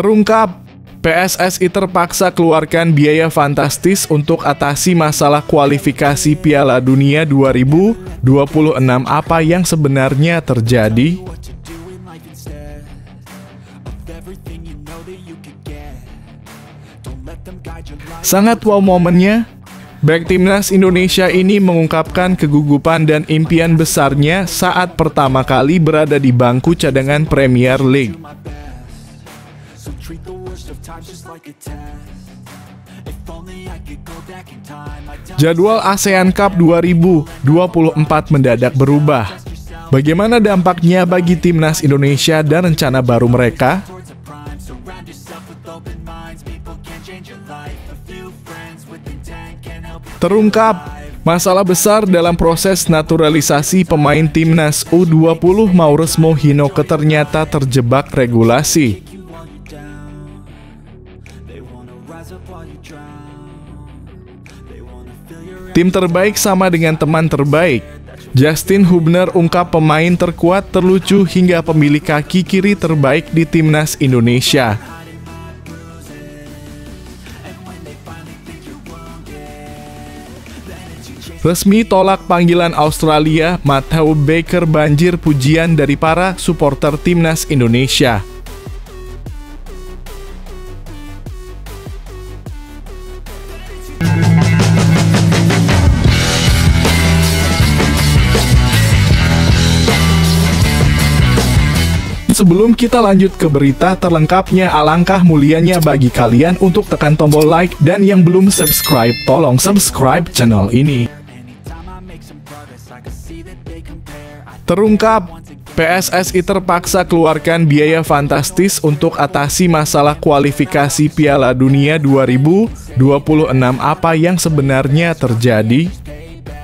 Terungkap, PSSI terpaksa keluarkan biaya fantastis untuk atasi masalah kualifikasi Piala Dunia 2026. Apa yang sebenarnya terjadi? Sangat wow momennya. Bek Timnas Indonesia ini mengungkapkan kegugupan dan impian besarnya saat pertama kali berada di bangku cadangan Premier League. Jadwal ASEAN Cup 2024 mendadak berubah. Bagaimana dampaknya bagi Timnas Indonesia dan rencana baru mereka? Terungkap, masalah besar dalam proses naturalisasi pemain Timnas U20 Maurus Mohinoko ternyata terjebak regulasi. Tim terbaik sama dengan teman terbaik. Justin Hubner ungkap pemain terkuat, terlucu hingga pemilik kaki kiri terbaik di Timnas Indonesia. Resmi tolak panggilan Australia, Matthew Baker banjir pujian dari para supporter Timnas Indonesia. Sebelum kita lanjut ke berita terlengkapnya, alangkah mulianya bagi kalian untuk tekan tombol like, dan yang belum subscribe, tolong subscribe channel ini. Terungkap, PSSI terpaksa keluarkan biaya fantastis untuk atasi masalah kualifikasi Piala Dunia 2026. Apa yang sebenarnya terjadi?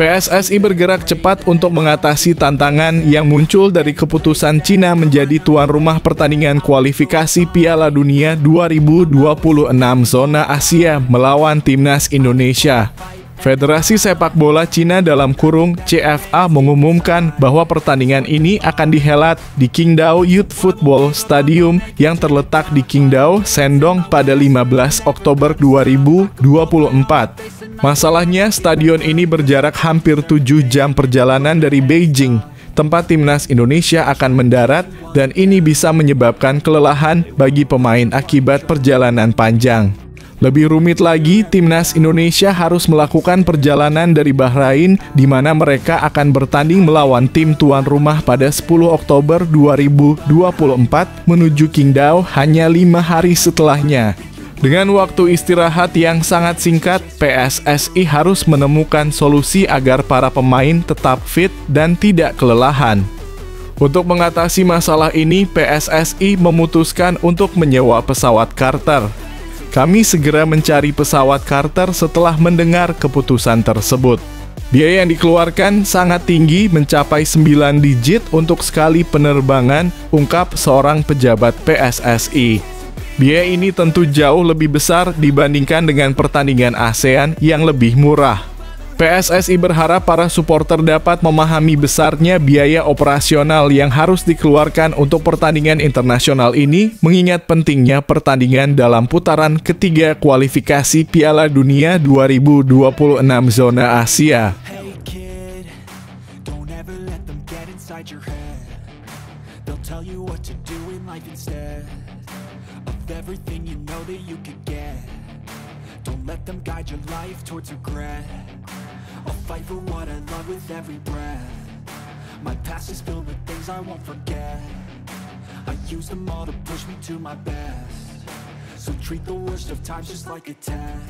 PSSI bergerak cepat untuk mengatasi tantangan yang muncul dari keputusan Cina menjadi tuan rumah pertandingan kualifikasi Piala Dunia 2026 zona Asia melawan Timnas Indonesia. Federasi Sepak Bola Cina (CFA) mengumumkan bahwa pertandingan ini akan dihelat di Qingdao Youth Football Stadium yang terletak di Qingdao, Shandong pada 15 Oktober 2024. Masalahnya, stadion ini berjarak hampir 7 jam perjalanan dari Beijing, tempat Timnas Indonesia akan mendarat, dan ini bisa menyebabkan kelelahan bagi pemain akibat perjalanan panjang. Lebih rumit lagi, Timnas Indonesia harus melakukan perjalanan dari Bahrain, di mana mereka akan bertanding melawan tim tuan rumah pada 10 Oktober 2024 menuju Qingdao hanya 5 hari setelahnya. Dengan waktu istirahat yang sangat singkat, PSSI harus menemukan solusi agar para pemain tetap fit dan tidak kelelahan. Untuk mengatasi masalah ini, PSSI memutuskan untuk menyewa pesawat charter. Kami segera mencari pesawat charter setelah mendengar keputusan tersebut. Biaya yang dikeluarkan sangat tinggi, mencapai 9 digit untuk sekali penerbangan, ungkap seorang pejabat PSSI. Biaya ini tentu jauh lebih besar dibandingkan dengan pertandingan ASEAN yang lebih murah. PSSI berharap para supporter dapat memahami besarnya biaya operasional yang harus dikeluarkan untuk pertandingan internasional ini, mengingat pentingnya pertandingan dalam putaran ketiga kualifikasi Piala Dunia 2026 zona Asia. I'll fight for what I love with every breath. My past is filled with things I won't forget. I use them all to push me to my best. So treat the worst of times just like a test.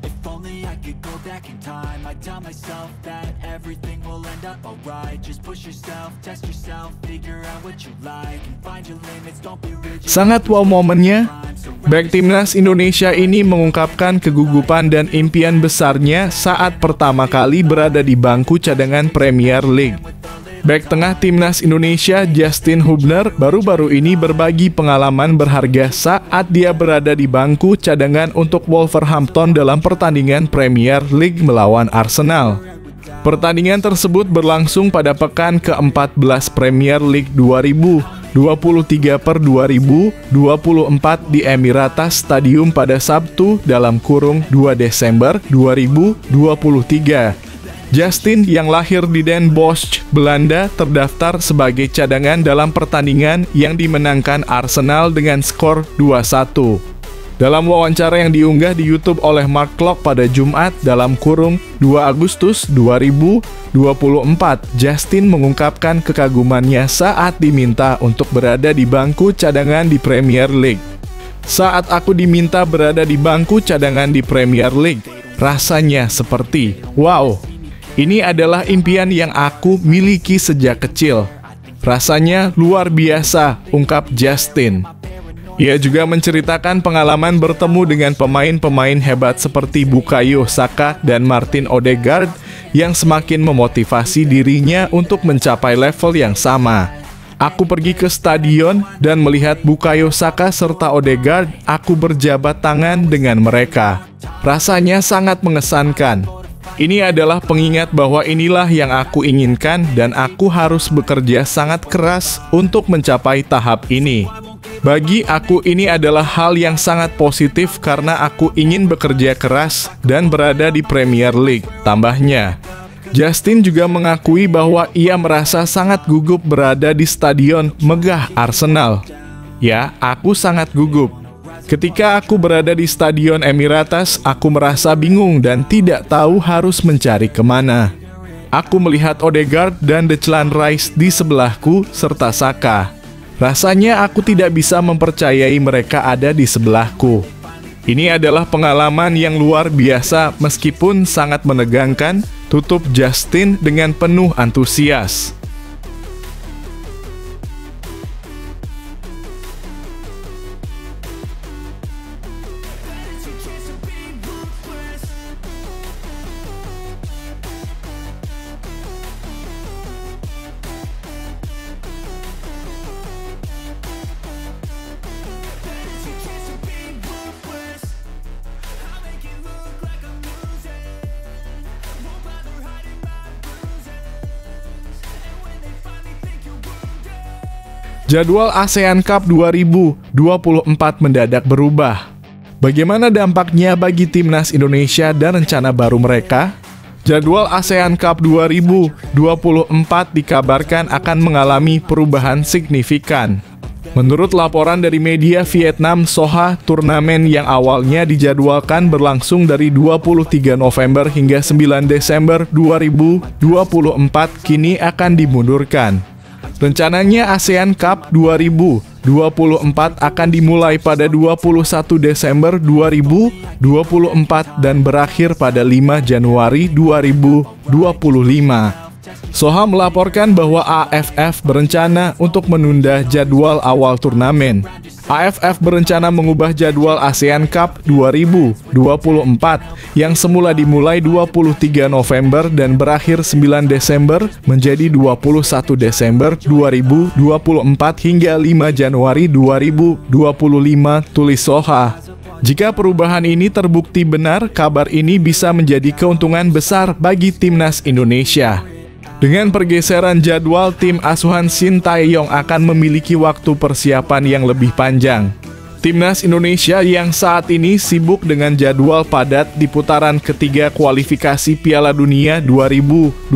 If only I could go back in time, I'd tell myself that everything will end up alright. Just push yourself, test yourself, figure out what you like, and find your limits, don't be rigid. Sangat wow momennya. Bek Timnas Indonesia ini mengungkapkan kegugupan dan impian besarnya saat pertama kali berada di bangku cadangan Premier League. Bek tengah Timnas Indonesia Justin Hubner baru-baru ini berbagi pengalaman berharga saat dia berada di bangku cadangan untuk Wolverhampton dalam pertandingan Premier League melawan Arsenal. Pertandingan tersebut berlangsung pada pekan ke-14 Premier League 2024 23/2024 di Emiratas Stadium pada Sabtu (2 Desember 2023. Justin yang lahir di Den Bosch, Belanda terdaftar sebagai cadangan dalam pertandingan yang dimenangkan Arsenal dengan skor 2-1. Dalam wawancara yang diunggah di YouTube oleh Mark Klok pada Jumat (2 Agustus 2024), Justin mengungkapkan kekagumannya saat diminta untuk berada di bangku cadangan di Premier League. "Saat aku diminta berada di bangku cadangan di Premier League, rasanya seperti, wow, ini adalah impian yang aku miliki sejak kecil. Rasanya luar biasa," ungkap Justin. Ia juga menceritakan pengalaman bertemu dengan pemain-pemain hebat seperti Bukayo Saka dan Martin Odegaard yang semakin memotivasi dirinya untuk mencapai level yang sama. "Aku pergi ke stadion dan melihat Bukayo Saka serta Odegaard, aku berjabat tangan dengan mereka. Rasanya sangat mengesankan. Ini adalah pengingat bahwa inilah yang aku inginkan dan aku harus bekerja sangat keras untuk mencapai tahap ini. Bagi aku ini adalah hal yang sangat positif karena aku ingin bekerja keras dan berada di Premier League," tambahnya. Justin juga mengakui bahwa ia merasa sangat gugup berada di stadion megah Arsenal. "Ya, aku sangat gugup. Ketika aku berada di Stadion Emiratas, aku merasa bingung dan tidak tahu harus mencari kemana. Aku melihat Odegaard dan Declan Rice di sebelahku serta Saka. Rasanya aku tidak bisa mempercayai mereka ada di sebelahku. Ini adalah pengalaman yang luar biasa meskipun sangat menegangkan," tutup Justin dengan penuh antusias. Jadwal ASEAN Cup 2024 mendadak berubah. Bagaimana dampaknya bagi timnas Indonesia dan rencana baru mereka? Jadwal ASEAN Cup 2024 dikabarkan akan mengalami perubahan signifikan. Menurut laporan dari media Vietnam Soha, turnamen yang awalnya dijadwalkan berlangsung dari 23 November hingga 9 Desember 2024 kini akan dimundurkan. Rencananya ASEAN Cup 2024 akan dimulai pada 21 Desember 2024 dan berakhir pada 5 Januari 2025. Soha melaporkan bahwa AFF berencana untuk menunda jadwal awal turnamen. AFF berencana mengubah jadwal ASEAN Cup 2024 yang semula dimulai 23 November dan berakhir 9 Desember menjadi 21 Desember 2024 hingga 5 Januari 2025, tulis Soha. Jika perubahan ini terbukti benar, kabar ini bisa menjadi keuntungan besar bagi timnas Indonesia. Dengan pergeseran jadwal, tim asuhan Shin Tae-yong akan memiliki waktu persiapan yang lebih panjang. Timnas Indonesia yang saat ini sibuk dengan jadwal padat di putaran ketiga kualifikasi Piala Dunia 2026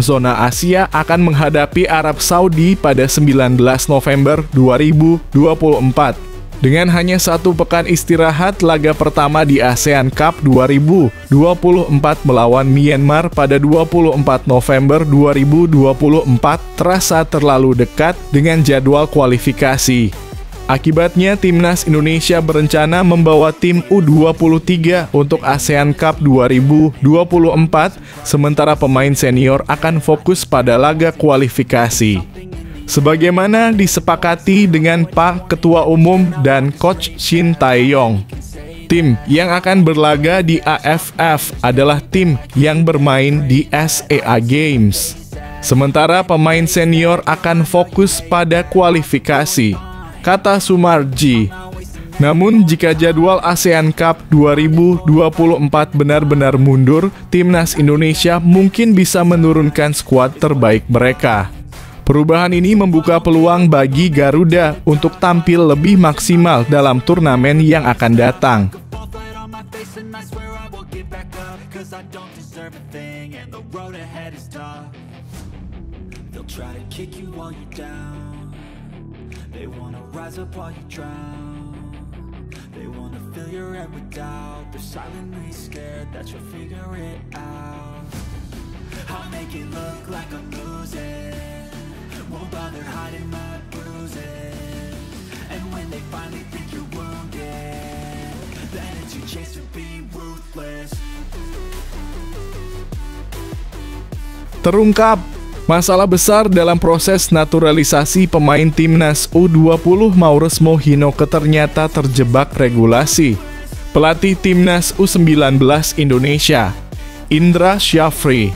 zona Asia akan menghadapi Arab Saudi pada 19 November 2024. Dengan hanya 1 pekan istirahat, laga pertama di ASEAN Cup 2024 melawan Myanmar pada 24 November 2024 terasa terlalu dekat dengan jadwal kualifikasi. Akibatnya, timnas Indonesia berencana membawa tim U23 untuk ASEAN Cup 2024, sementara pemain senior akan fokus pada laga kualifikasi. Sebagaimana disepakati dengan Pak Ketua Umum dan Coach Shin Tae-yong, tim yang akan berlaga di AFF adalah tim yang bermain di SEA Games. Sementara pemain senior akan fokus pada kualifikasi, kata Sumarji. Namun jika jadwal ASEAN Cup 2024 benar-benar mundur, timnas Indonesia mungkin bisa menurunkan skuad terbaik mereka. Perubahan ini membuka peluang bagi Garuda untuk tampil lebih maksimal dalam turnamen yang akan datang. Won't bother hiding my bruises. And when they finally think you're wounded, then it's your chance to be ruthless. Terungkap masalah besar dalam proses naturalisasi pemain timnas U20 Maurus Mohinocke ternyata terjebak regulasi. Pelatih timnas U19 Indonesia, Indra Syafri,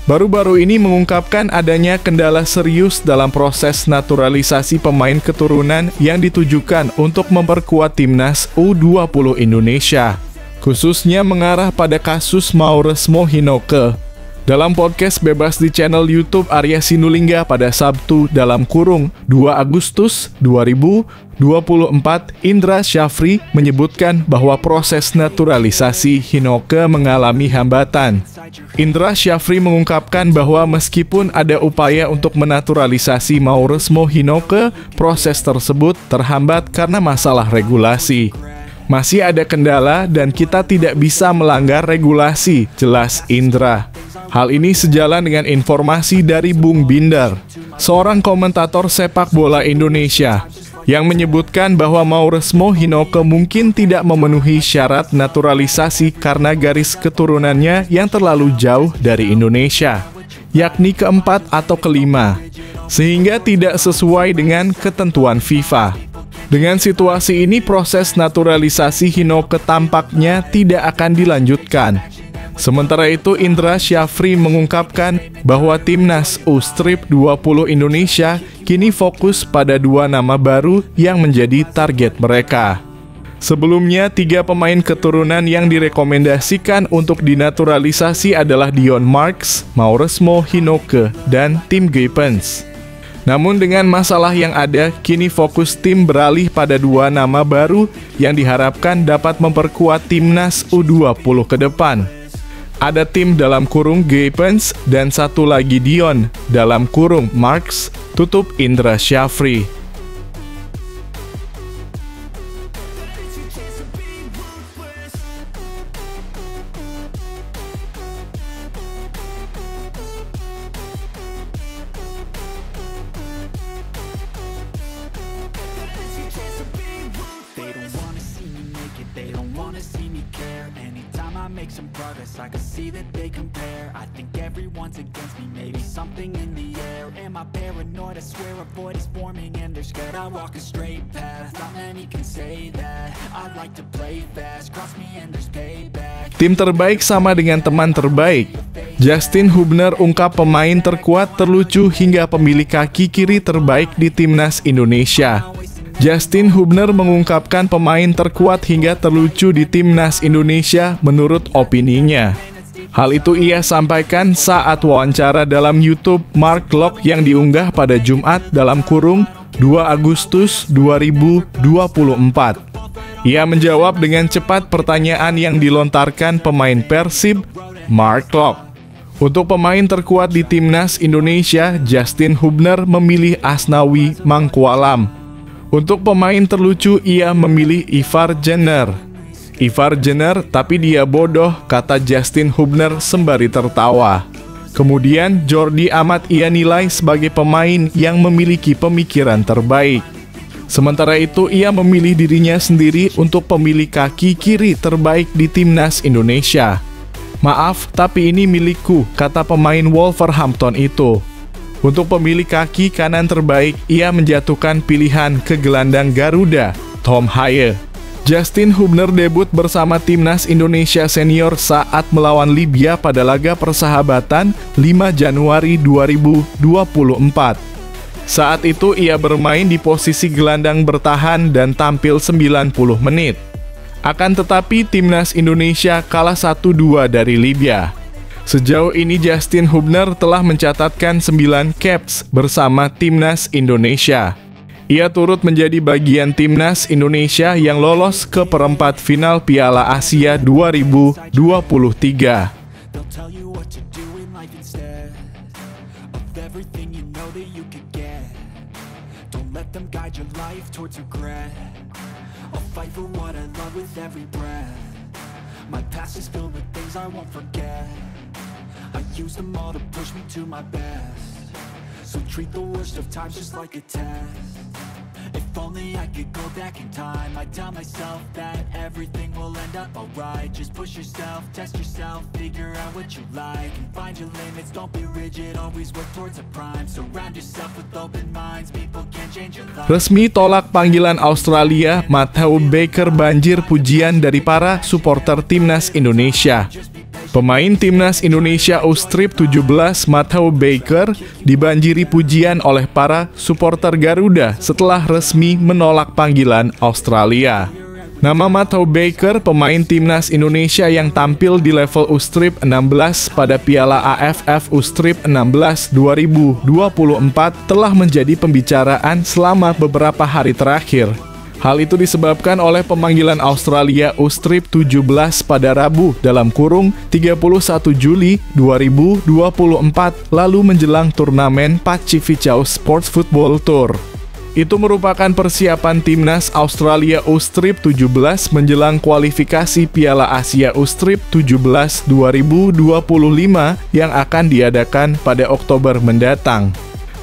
baru-baru ini mengungkapkan adanya kendala serius dalam proses naturalisasi pemain keturunan yang ditujukan untuk memperkuat timnas U20 Indonesia, khususnya mengarah pada kasus Maurus Mohinocke. Dalam podcast bebas di channel YouTube Arya Sinulinga pada Sabtu (2 Agustus 2024), Indra Syafri menyebutkan bahwa proses naturalisasi Hinocke mengalami hambatan. Indra Syafri mengungkapkan bahwa meskipun ada upaya untuk menaturalisasi Maurus Mohinocke, proses tersebut terhambat karena masalah regulasi. Masih ada kendala dan kita tidak bisa melanggar regulasi, jelas Indra. Hal ini sejalan dengan informasi dari Bung Binder, seorang komentator sepak bola Indonesia, yang menyebutkan bahwa Maurus Mohinocke mungkin tidak memenuhi syarat naturalisasi karena garis keturunannya yang terlalu jauh dari Indonesia, yakni keempat atau kelima, sehingga tidak sesuai dengan ketentuan FIFA. Dengan situasi ini, proses naturalisasi Hinocke tampaknya tidak akan dilanjutkan. Sementara itu, Indra Syafri mengungkapkan bahwa timnas U20 Indonesia kini fokus pada 2 nama baru yang menjadi target mereka. Sebelumnya, 3 pemain keturunan yang direkomendasikan untuk dinaturalisasi adalah Dion Marks, Maurus Mohinocke, dan Tim Geepens. Namun dengan masalah yang ada, kini fokus tim beralih pada 2 nama baru yang diharapkan dapat memperkuat timnas U20 ke depan. Ada tim dalam kurung Geepens dan satu lagi Dion dalam kurung Marks, tutup Indra Syafri. Make some progress, I can see that they compare. I think everyone's against me, maybe something in the air. Am I paranoid? I swear a void is forming and they're scared. I walk a straight path, not many can say that. I like to play fast, cross me and there's payback. Tim terbaik sama dengan teman terbaik. Justin Hubner ungkap pemain terkuat, terlucu hingga pemilik kaki kiri terbaik di timnas Indonesia. Justin Hubner mengungkapkan pemain terkuat hingga terlucu di timnas Indonesia menurut opininya. Hal itu ia sampaikan saat wawancara dalam YouTube Mark Locke yang diunggah pada Jumat (2 Agustus 2024). Ia menjawab dengan cepat pertanyaan yang dilontarkan pemain Persib, Mark Locke. Untuk pemain terkuat di timnas Indonesia, Justin Hubner memilih Asnawi Mangkualam. Untuk pemain terlucu, ia memilih Ivar Jenner. Ivar Jenner, tapi dia bodoh, kata Justin Hubner sembari tertawa. Kemudian, Jordi Amat ia nilai sebagai pemain yang memiliki pemikiran terbaik. Sementara itu, ia memilih dirinya sendiri untuk pemilik kaki kiri terbaik di timnas Indonesia. Maaf, tapi ini milikku, kata pemain Wolverhampton itu. Untuk pemilik kaki kanan terbaik, ia menjatuhkan pilihan ke gelandang Garuda, Tom Haye. Justin Hubner debut bersama timnas Indonesia senior saat melawan Libya pada laga persahabatan 5 Januari 2024. Saat itu ia bermain di posisi gelandang bertahan dan tampil 90 menit. Akan tetapi timnas Indonesia kalah 1-2 dari Libya. Sejauh ini Justin Hubner telah mencatatkan 9 caps bersama Timnas Indonesia. Ia turut menjadi bagian Timnas Indonesia yang lolos ke perempat final Piala Asia 2023. They'll tell you what to do in life instead of everything you know that you could get. Don't let them guide your life towards regret. I'll fight for what I love with every breath. My past is filled with things I won't forget. I use them all to push me to my best. So treat the worst of times just like a test. If only I could go back in time, I'd tell myself that everything will end up alright. Just push yourself, test yourself, figure out what you like, and find your limits, don't be rigid, always work towards a prime. Surround yourself with open minds, people can change your life. Resmi tolak panggilan Australia, Matthew Baker banjir pujian dari para supporter Timnas Indonesia. Pemain Timnas Indonesia U-Strip 17 Matthew Baker dibanjiri pujian oleh para supporter Garuda setelah resmi menolak panggilan Australia. Nama Matthew Baker, pemain Timnas Indonesia yang tampil di level U-Strip 16 pada Piala AFF U-Strip 16 2024 telah menjadi pembicaraan selama beberapa hari terakhir. Hal itu disebabkan oleh pemanggilan Australia U-Strip 17 pada Rabu dalam kurung 31 Juli 2024 lalu menjelang turnamen Pacificau Sports Football Tour. Itu merupakan persiapan timnas Australia U-Strip 17 menjelang kualifikasi Piala Asia U-Strip 17 2025 yang akan diadakan pada Oktober mendatang.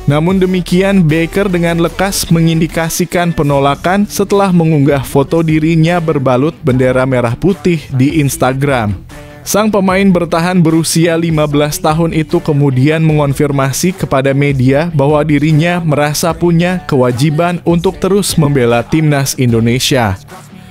Namun demikian, Baker dengan lekas mengindikasikan penolakan setelah mengunggah foto dirinya berbalut bendera merah putih di Instagram. Sang pemain bertahan berusia 15 tahun itu kemudian mengonfirmasi kepada media bahwa dirinya merasa punya kewajiban untuk terus membela Timnas Indonesia.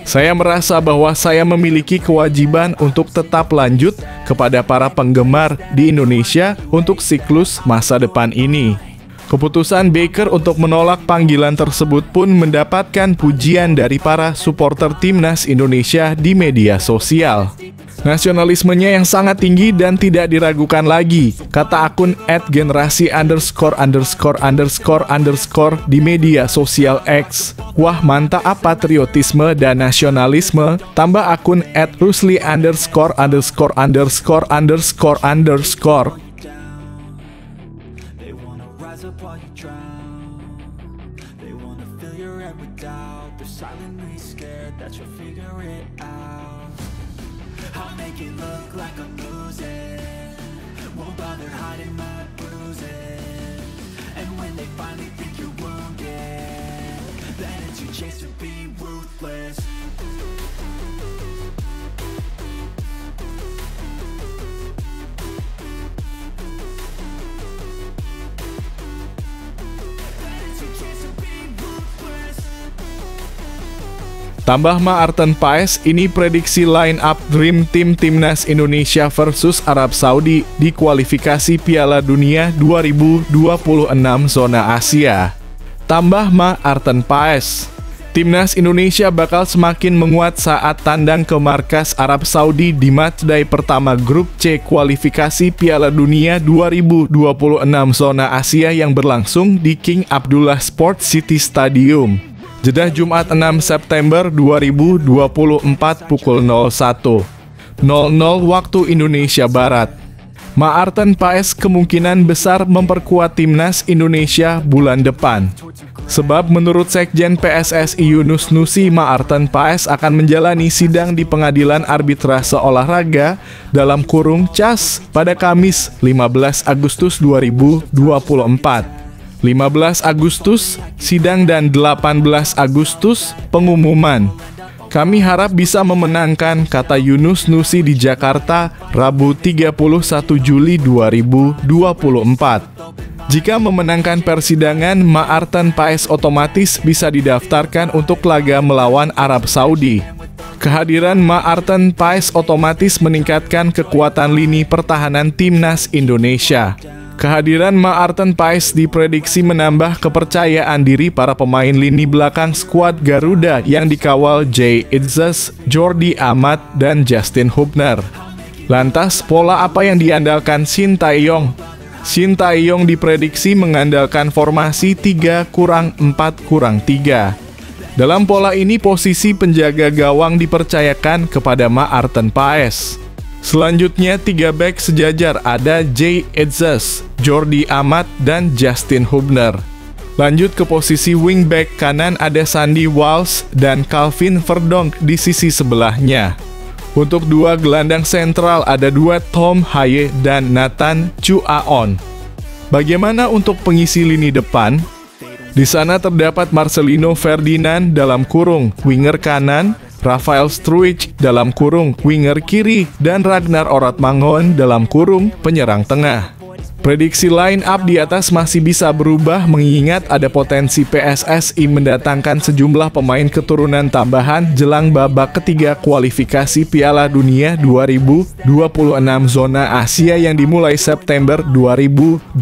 Saya merasa bahwa saya memiliki kewajiban untuk tetap lanjut kepada para penggemar di Indonesia untuk siklus masa depan ini. Keputusan Baker untuk menolak panggilan tersebut pun mendapatkan pujian dari para supporter Timnas Indonesia di media sosial. Nasionalismenya yang sangat tinggi dan tidak diragukan lagi, kata akun @generasi____ di media sosial X. Wah, mantap patriotisme dan nasionalisme, tambah akun @rusli_________. Up while you drown. They wanna fill your head with doubt. They're silently scared that you'll figure it out. I'll make it look like I'm losing. Won't bother hiding my bruises. And when they finally think you're wounded, then it's your chance to be ruthless. Tambah Maarten Paes, ini prediksi line up Dream Team Timnas Indonesia versus Arab Saudi di kualifikasi Piala Dunia 2026 zona Asia. Tambah Maarten Paes, Timnas Indonesia bakal semakin menguat saat tandang ke markas Arab Saudi di matchday pertama grup C kualifikasi Piala Dunia 2026 zona Asia yang berlangsung di King Abdullah Sports City Stadium. Jeddah Jumat 6 September 2024 pukul 01.00 waktu Indonesia Barat. Maarten Paes kemungkinan besar memperkuat Timnas Indonesia bulan depan. Sebab menurut Sekjen PSSI Yunus Nusi, Maarten Paes akan menjalani sidang di Pengadilan Arbitrase Olahraga dalam kurung CAS pada Kamis 15 Agustus 2024. 15 Agustus sidang dan 18 Agustus pengumuman. Kami harap bisa memenangkan, kata Yunus Nusi di Jakarta, Rabu 31 Juli 2024. Jika memenangkan persidangan, Maarten Paes otomatis bisa didaftarkan untuk laga melawan Arab Saudi. Kehadiran Maarten Paes otomatis meningkatkan kekuatan lini pertahanan Timnas Indonesia. Kehadiran Maarten Paes diprediksi menambah kepercayaan diri para pemain lini belakang skuad Garuda yang dikawal Jay Itzes, Jordi Amat, dan Justin Hubner. Lantas, pola apa yang diandalkan Shin Tae-yong? Shin Tae-yong diprediksi mengandalkan formasi 3-4-3. Dalam pola ini, posisi penjaga gawang dipercayakan kepada Maarten Paes. Selanjutnya, 3 bek sejajar ada Jay Edzes, Jordi Amat, dan Justin Hubner. Lanjut ke posisi wingback kanan ada Sandy Walsh dan Calvin Verdonk di sisi sebelahnya. Untuk 2 gelandang sentral ada duet Tom Haye dan Nathan Chuaon. Bagaimana untuk pengisi lini depan? Di sana terdapat Marcelino Ferdinand dalam kurung winger kanan, Rafael Struijk dalam kurung winger kiri, dan Ragnar Orotmangon dalam kurung penyerang tengah. Prediksi line up di atas masih bisa berubah mengingat ada potensi PSSI mendatangkan sejumlah pemain keturunan tambahan jelang babak ketiga kualifikasi Piala Dunia 2026 zona Asia yang dimulai September 2024.